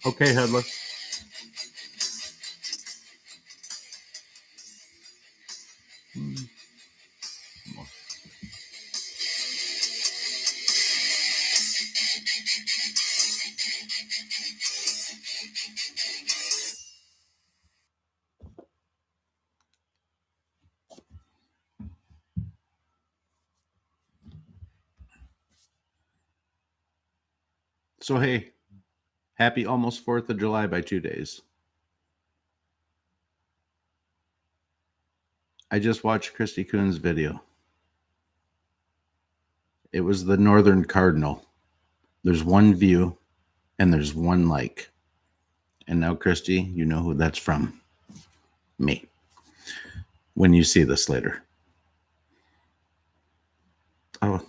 Okay, Headless. So, hey, happy almost 4th of July by 2 days. I just watched Christy Coon's video. It was the Northern Cardinal. There's one view and there's one like. And now, Christy, you know who that's from. Me. When you see this later. Oh.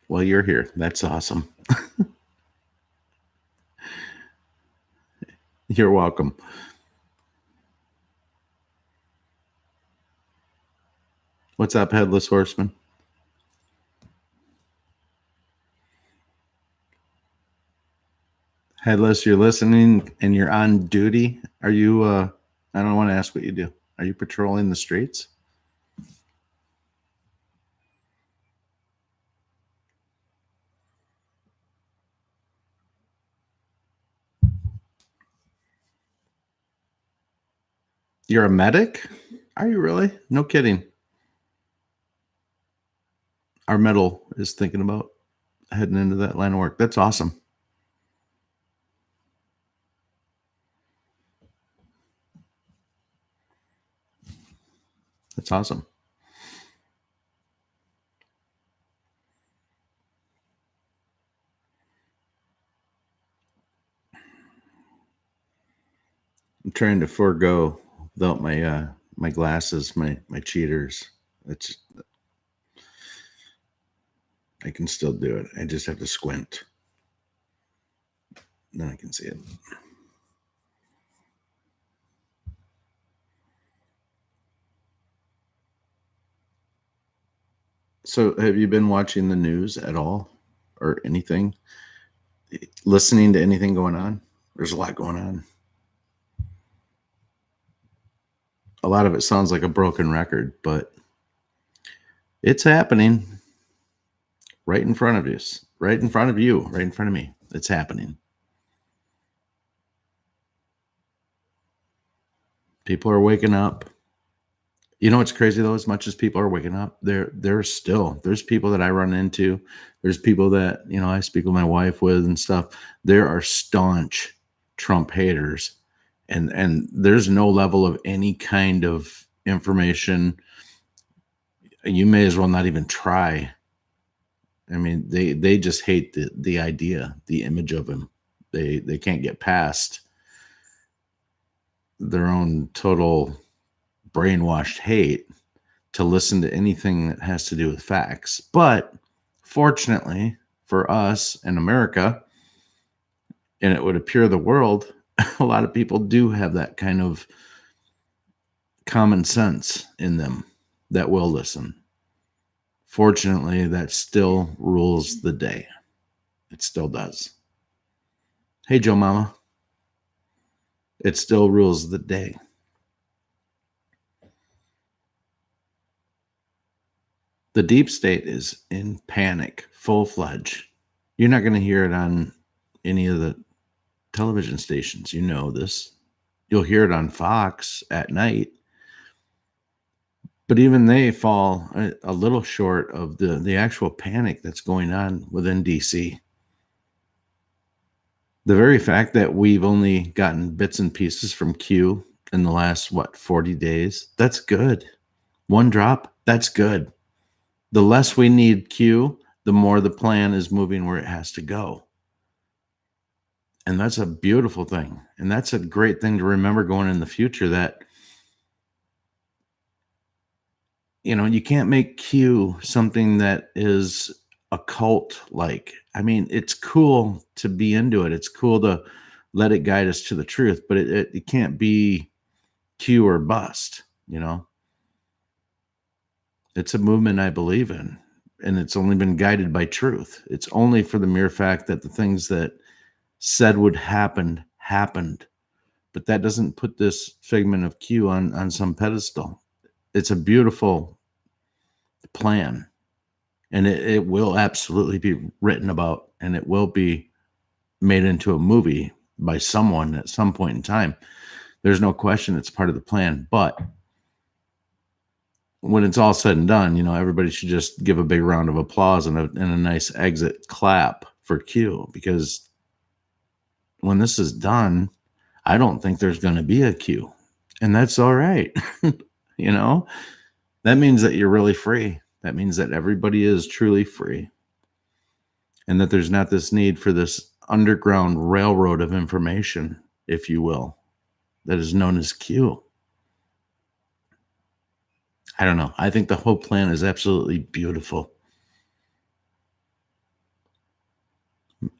Well, you're here. That's awesome. You're welcome. What's up, Headless Horseman? Headless, you're listening and you're on duty. Are you, I don't want to ask what you do. Are you patrolling the streets? You're a medic? Are you really? No kidding. Our metal is thinking about heading into that line of work. That's awesome. That's awesome. I'm trying to forego without my my glasses, my cheaters. It's I can still do it. I just have to squint. Then I can see it. So have you been watching the news at all or anything? Listening to anything going on? There's a lot going on. A lot of it sounds like a broken record, but it's happening right in front of you, right in front of you, right in front of me. It's happening. People are waking up. You know what's crazy though? As much as people are waking up, there's people that I run into. There's people that, you know, I speak with my wife with and stuff. There are staunch Trump haters, and there's no level of any kind of information. You may as well not even try. I mean, they just hate the idea, the image of him. They can't get past their own total brainwashed hate to listen to anything that has to do with facts. But fortunately for us in America, and it would appear the world, a lot of people do have that kind of common sense in them that will listen. Fortunately, that still rules the day. It still does. Hey, Joe Mama. It still rules the day. The deep state is in panic, full-fledged. You're not going to hear it on any of the television stations. You know this. You'll hear it on Fox at night. But even they fall a little short of the actual panic that's going on within DC. The very fact that we've only gotten bits and pieces from Q in the last, 40 days, that's good. One drop, that's good. The less we need Q, the more the plan is moving where it has to go. And that's a beautiful thing. And that's a great thing to remember going in the future, that, you can't make Q something that is a cult like. I mean, it's cool to be into it. It's cool to let it guide us to the truth, but it can't be Q or bust, It's a movement I believe in, and it's only been guided by truth. It's only for the mere fact that the things that said would happen happened. But that doesn't put this figment of Q on some pedestal. It's a beautiful plan, and it will absolutely be written about, and it will be made into a movie by someone at some point in time. There's no question it's part of the plan. But when it's all said and done, everybody should just give a big round of applause and a nice exit clap for Q, because when this is done, I don't think there's going to be a Q, and that's all right. That means that you're really free. That means that everybody is truly free, and that there's not this need for this underground railroad of information, if you will, that is known as Q. I don't know. I think the whole plan is absolutely beautiful.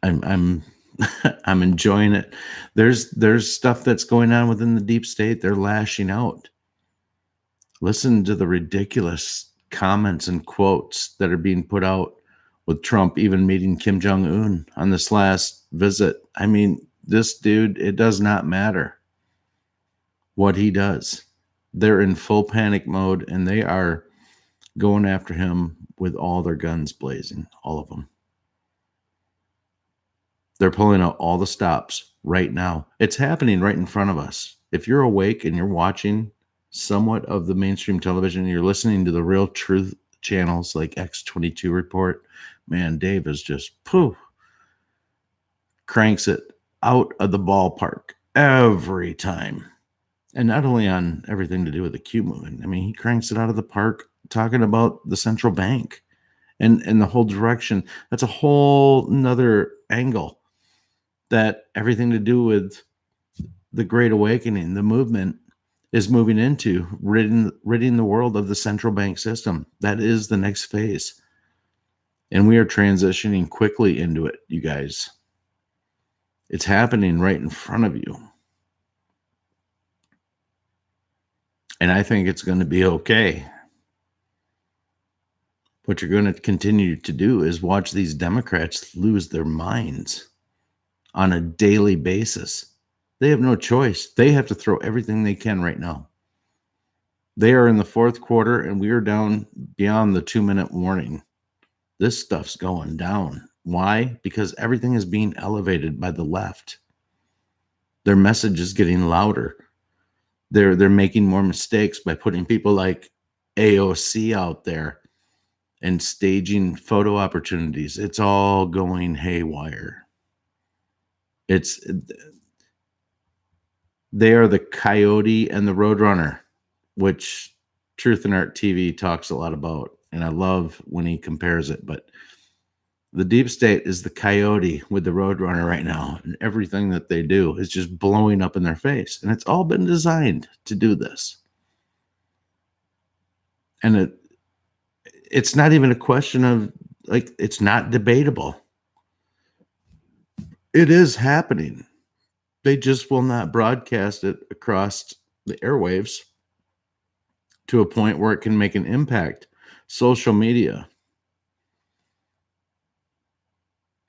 I'm I'm enjoying it. There's stuff that's going on within the deep state. They're lashing out. Listen to the ridiculous comments and quotes that are being put out with Trump even meeting Kim Jong-un on this last visit. I mean, this dude, it does not matter what he does. They're in full panic mode, and they are going after him with all their guns blazing, all of them. They're pulling out all the stops right now. It's happening right in front of us. If you're awake and you're watching somewhat of the mainstream television, you're listening to the real truth channels like X22 Report, man, Dave is just cranks it out of the ballpark every time. And not only on everything to do with the Q movement. I mean, he cranks it out of the park talking about the central bank and the whole direction. That's a whole nother angle, that everything to do with the Great Awakening, the movement, is moving into ridding the world of the central bank system. That is the next phase. And we are transitioning quickly into it, you guys. It's happening right in front of you. And I think it's going to be okay. What you're going to continue to do is watch these Democrats lose their minds on a daily basis. They have no choice. They have to throw everything they can right now. They are in the fourth quarter, and we are down beyond the 2-minute warning. This stuff's going down. Why? Because everything is being elevated by the left. Their message is getting louder. They're making more mistakes by putting people like AOC out there and staging photo opportunities. It's all going haywire. They are the coyote and the roadrunner, which Truth and Art TV talks a lot about. And I love when he compares it. But the deep state is the coyote with the roadrunner right now. And everything that they do is just blowing up in their face. And it's all been designed to do this. And it's not even a question of, like, it's not debatable. It is happening. They just will not broadcast it across the airwaves to a point where it can make an impact. Social media.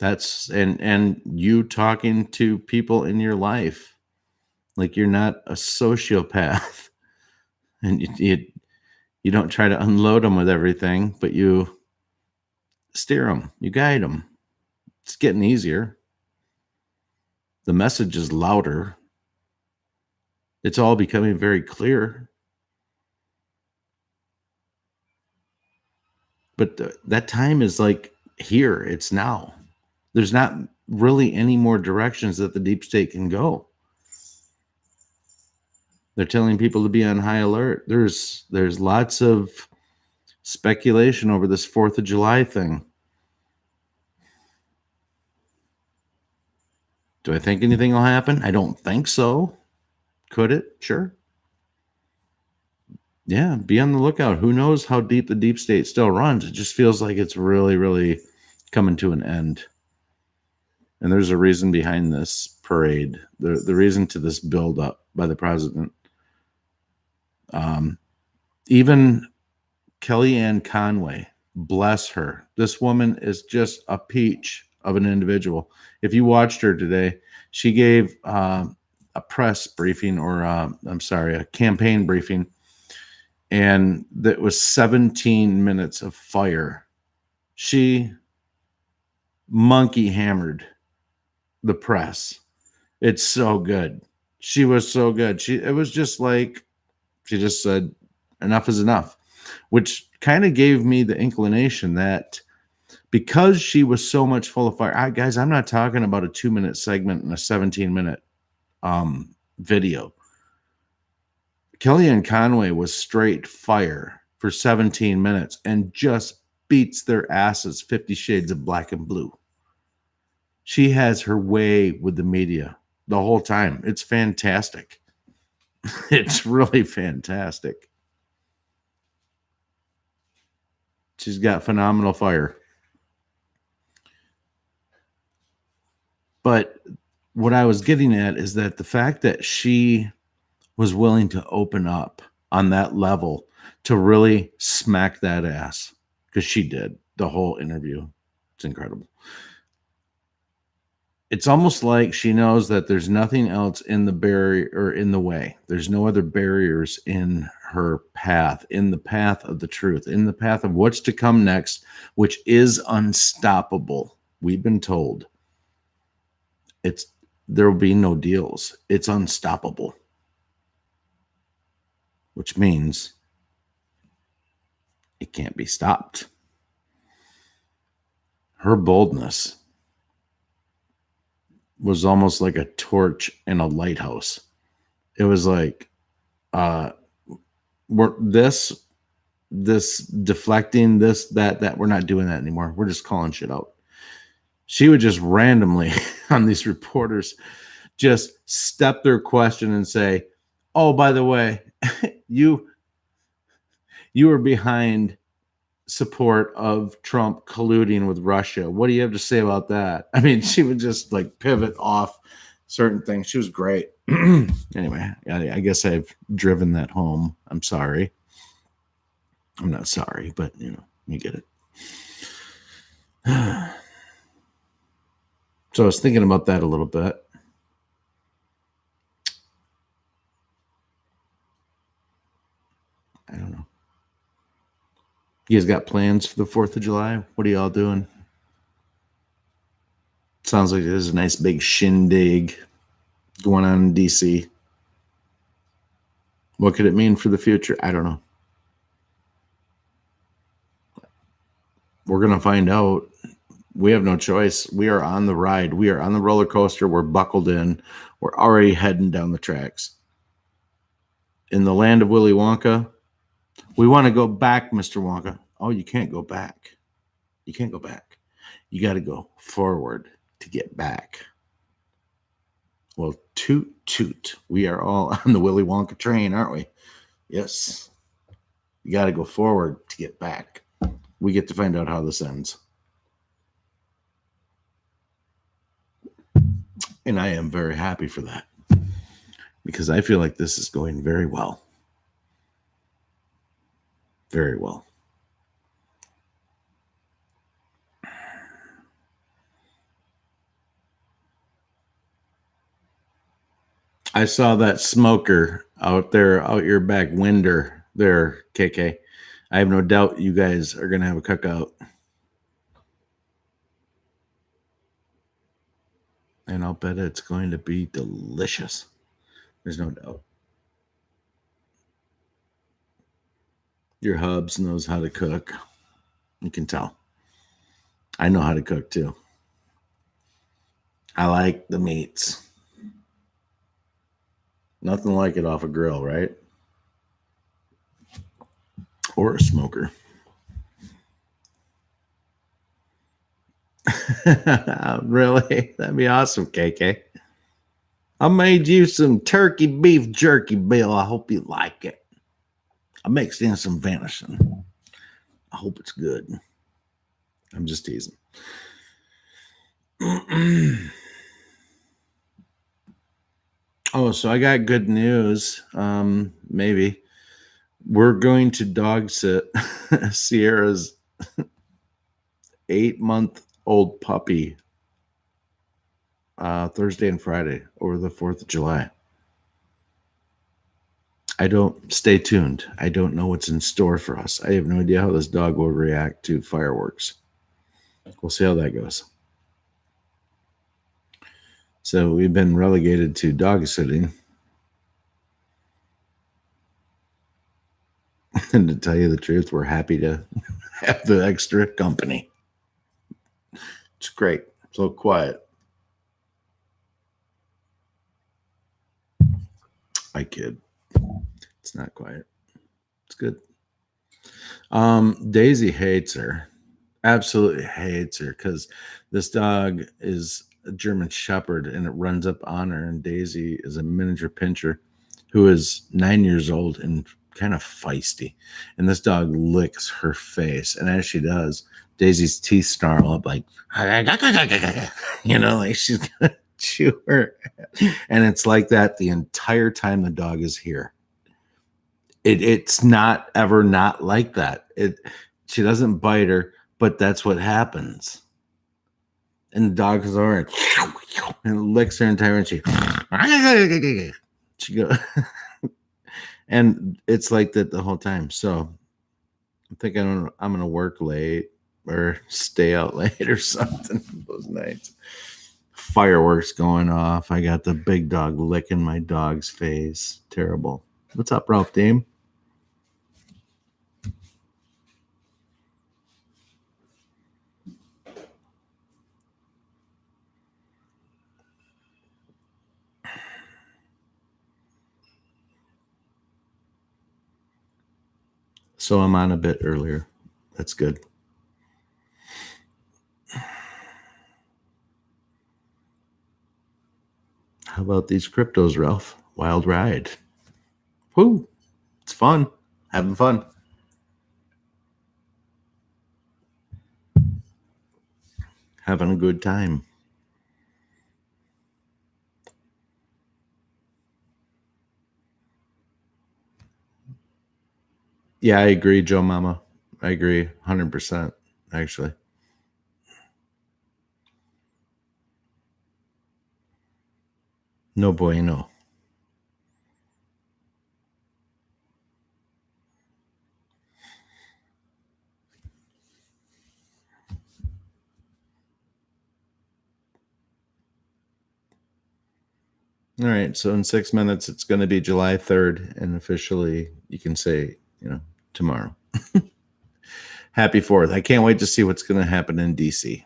That's and you talking to people in your life like you're not a sociopath, and you don't try to unload them with everything, but you steer them, you guide them. It's getting easier. The message is louder. It's all becoming very clear. But that time is like here. It's now. There's not really any more directions that the deep state can go. They're telling people to be on high alert. There's lots of speculation over this 4th of July thing. Do I think anything will happen? I don't think so. Could it? Sure. Yeah, be on the lookout. Who knows how deep the deep state still runs? It just feels like it's really, really coming to an end. And there's a reason behind this parade. The reason to this build up by the president. Even Kellyanne Conway, bless her. This woman is just a peach of an individual. If you watched her today, she gave a press briefing, or a campaign briefing, and that was 17 minutes of fire. She monkey hammered the press. It's so good. She was so good. It was just like, she just said, enough is enough, which kind of gave me the inclination that because she was so much full of fire, guys, I'm not talking about a 2-minute segment and a 17-minute video. Kellyanne Conway was straight fire for 17 minutes and just beats their asses 50 shades of black and blue. She has her way with the media the whole time. It's fantastic. It's really fantastic. She's got phenomenal fire. But what I was getting at is that the fact that she was willing to open up on that level to really smack that ass, because she did the whole interview. It's incredible. It's almost like she knows that there's nothing else in the barrier or in the way. There's no other barriers in her path, in the path of the truth, in the path of what's to come next, which is unstoppable. We've been told there will be no deals. It's unstoppable, which means it can't be stopped. Her boldness was almost like a torch in a lighthouse. It was like, this deflecting, that we're not doing that anymore. We're just calling shit out. She would just randomly on these reporters just step their question and say, oh, by the way, you were behind support of Trump colluding with Russia. What do you have to say about that? I mean, she would just like pivot off certain things. She was great. Anyway, I guess I've driven that home. I'm sorry. I'm not sorry, but you get it. So I was thinking about that a little bit. I don't know. You guys got plans for the 4th of July? What are y'all doing? Sounds like there's a nice big shindig going on in DC. What could it mean for the future? I don't know. We're going to find out. We have no choice. We are on the ride. We are on the roller coaster. We're buckled in. We're already heading down the tracks. In the land of Willy Wonka, we want to go back, Mr. Wonka. Oh, you can't go back. You can't go back. You got to go forward to get back. Well, toot, toot. We are all on the Willy Wonka train, aren't we? Yes. You got to go forward to get back. We get to find out how this ends. And I am very happy for that, because I feel like this is going very well. Very well. I saw that smoker out there, out your back window there, KK. I have no doubt you guys are going to have a cookout. And I'll bet it's going to be delicious. There's no doubt. Your hubs knows how to cook. You can tell. I know how to cook too. I like the meats. Nothing like it off a grill, right? Or a smoker. Really? That'd be awesome, KK. I made you some turkey beef jerky, Bill. I hope you like it. I mixed in some venison. I hope it's good. I'm just teasing. Oh, so I got good news. Maybe we're going to dog sit Sierra's 8-month-old puppy Thursday and Friday over the 4th of July. Stay tuned. I don't know what's in store for us. I have no idea how this dog will react to fireworks. We'll see how that goes. So we've been relegated to dog sitting. And to tell you the truth, we're happy to have the extra company. It's great. So quiet. I kid. It's not quiet. It's good. Daisy hates her. Absolutely hates her because this dog is a German Shepherd and it runs up on her. And Daisy is a miniature pinscher who is 9 years old and kind of feisty. And this dog licks her face. And as she does, Daisy's teeth snarl up like, like she's going to chew her. And it's like that the entire time the dog is here. It's not ever not like that. She doesn't bite her, but that's what happens. And the dog is over and licks her entire and she goes and it's like that the whole time. So I'm thinking I'm gonna work late or stay out late or something those nights. Fireworks going off. I got the big dog licking my dog's face. Terrible. What's up, Ralph Dame? So I'm on a bit earlier. That's good. How about these cryptos, Ralph? Wild ride. Woo. It's fun. Having fun. Having a good time. Yeah, I agree, Joe Mama. I agree 100%, actually. No bueno. All right, so in 6 minutes, it's going to be July 3rd, and officially you can say, tomorrow. Happy 4th. I can't wait to see what's going to happen in D.C.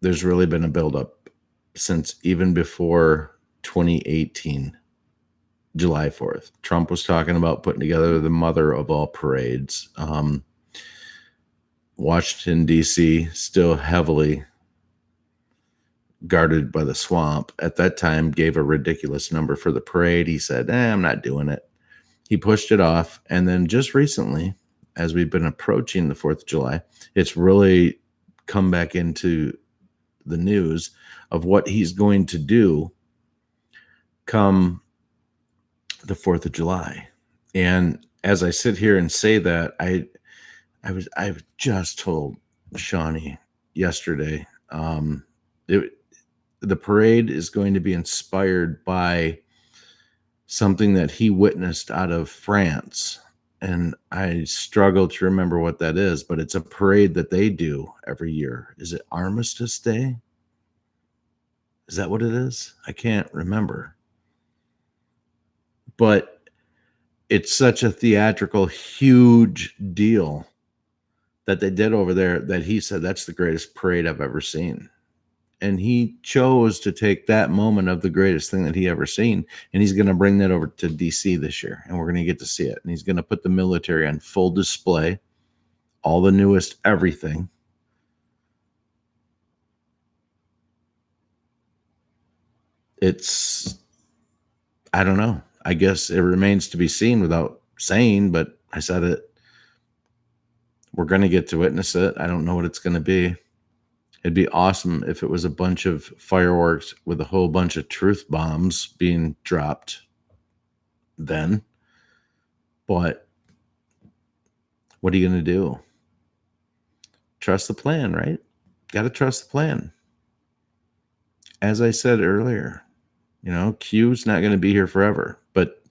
There's really been a buildup since even before 2018, July 4th. Trump was talking about putting together the mother of all parades. Washington, D.C., still heavily guarded by the swamp. At that time, gave a ridiculous number for the parade. He said, I'm not doing it. He pushed it off. And then just recently, as we've been approaching the 4th of July, it's really come back into the news of what he's going to do come the 4th of July. And as I sit here and say that, I've just told Shawnee yesterday, the parade is going to be inspired by something that he witnessed out of France. And I struggle to remember what that is, but it's a parade that they do every year. Is it Armistice Day? Is that what it is? I can't remember. But it's such a theatrical, huge deal that they did over there that he said that's the greatest parade I've ever seen. And he chose to take that moment of the greatest thing that he ever seen, and he's going to bring that over to DC this year, and we're going to get to see it. And he's going to put the military on full display, all the newest everything. it's, I don't know. I guess it remains to be seen without saying, but I said it. We're going to get to witness it. I don't know what it's going to be. It'd be awesome if it was a bunch of fireworks with a whole bunch of truth bombs being dropped then. But what are you going to do? Trust the plan, right? Got to trust the plan. As I said earlier, Q's not going to be here forever. But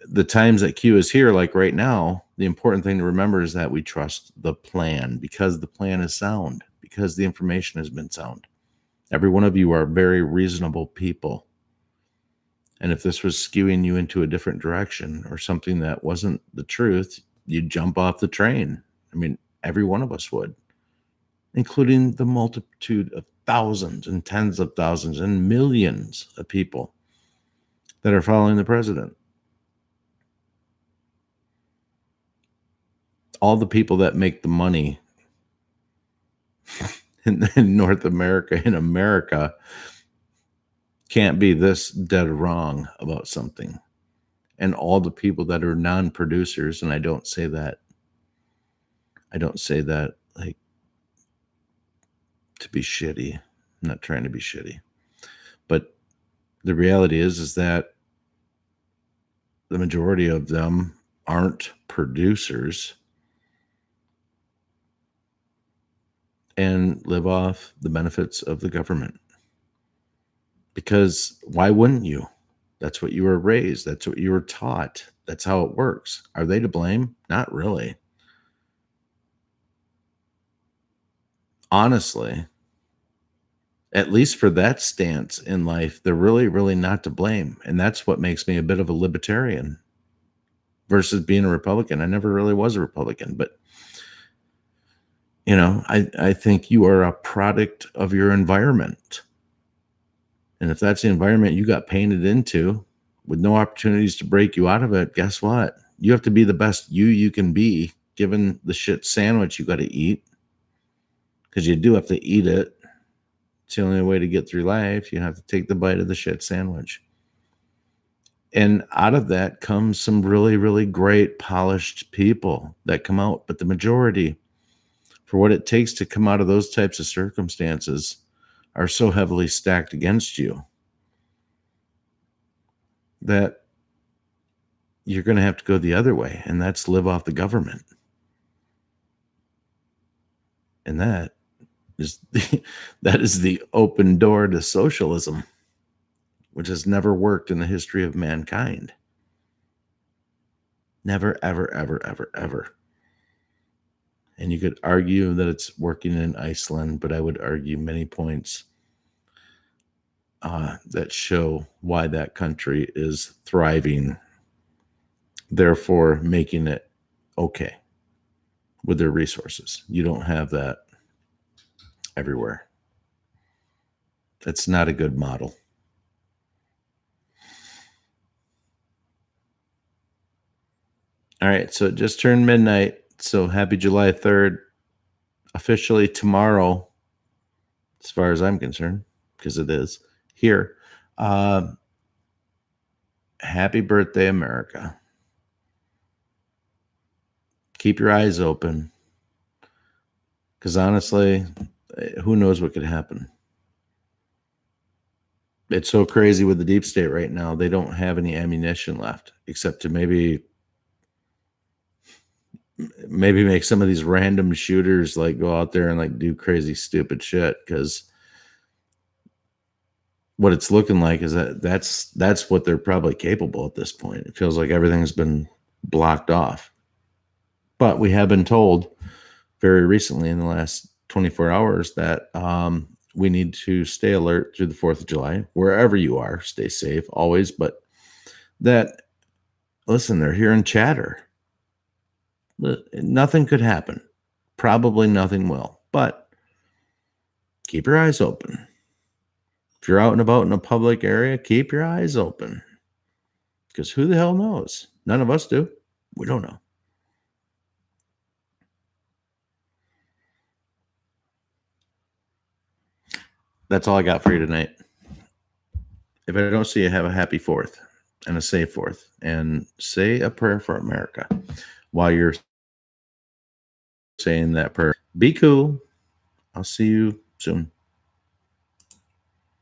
the times that Q is here, like right now, the important thing to remember is that we trust the plan because the plan is sound, because the information has been sound. Every one of you are very reasonable people. And if this was skewing you into a different direction or something that wasn't the truth, you'd jump off the train. I mean, every one of us would, including the multitude of thousands and tens of thousands and millions of people that are following the president. All the people that make the money in North America, in America, can't be this dead wrong about something. And all the people that are non-producers, and I don't say that like to be shitty. I'm not trying to be shitty. But the reality is that the majority of them aren't producers and live off the benefits of the government. Because why wouldn't you? That's what you were raised. That's what you were taught. That's how it works. Are they to blame? Not really. Honestly, at least for that stance in life, they're really, really not to blame. And that's what makes me a bit of a libertarian versus being a Republican. I never really was a Republican, but I think you are a product of your environment. And if that's the environment you got painted into with no opportunities to break you out of it, guess what? You have to be the best you can be, given the shit sandwich you got to eat. Because you do have to eat it. It's the only way to get through life. You have to take the bite of the shit sandwich. And out of that comes some really, really great, polished people that come out. But the majority, for what it takes to come out of those types of circumstances, are so heavily stacked against you that you're going to have to go the other way, and that's live off the government. And that is the open door to socialism, which has never worked in the history of mankind. Never, ever, ever, ever, ever. And you could argue that it's working in Iceland, but I would argue many points that show why that country is thriving, therefore making it okay with their resources. You don't have that everywhere. That's not a good model. All right, so it just turned midnight. So happy July 3rd. Officially tomorrow, as far as I'm concerned, because it is here. Happy birthday, America. Keep your eyes open. Because honestly, who knows what could happen? It's so crazy with the deep state right now. They don't have any ammunition left, except to maybe make some of these random shooters like go out there and like do crazy, stupid shit. Because what it's looking like is that's what they're probably capable at this point. It feels like everything's been blocked off. But we have been told very recently in the last 24 hours that we need to stay alert through the 4th of July, wherever you are, stay safe always. But that, listen, they're hearing chatter. Nothing could happen. Probably nothing will. But keep your eyes open. If you're out and about in a public area, keep your eyes open. Because who the hell knows? None of us do. We don't know. That's all I got for you tonight. If I don't see you, have a happy 4th and a safe 4th. And say a prayer for America while you're saying that prayer. Be cool. I'll see you soon.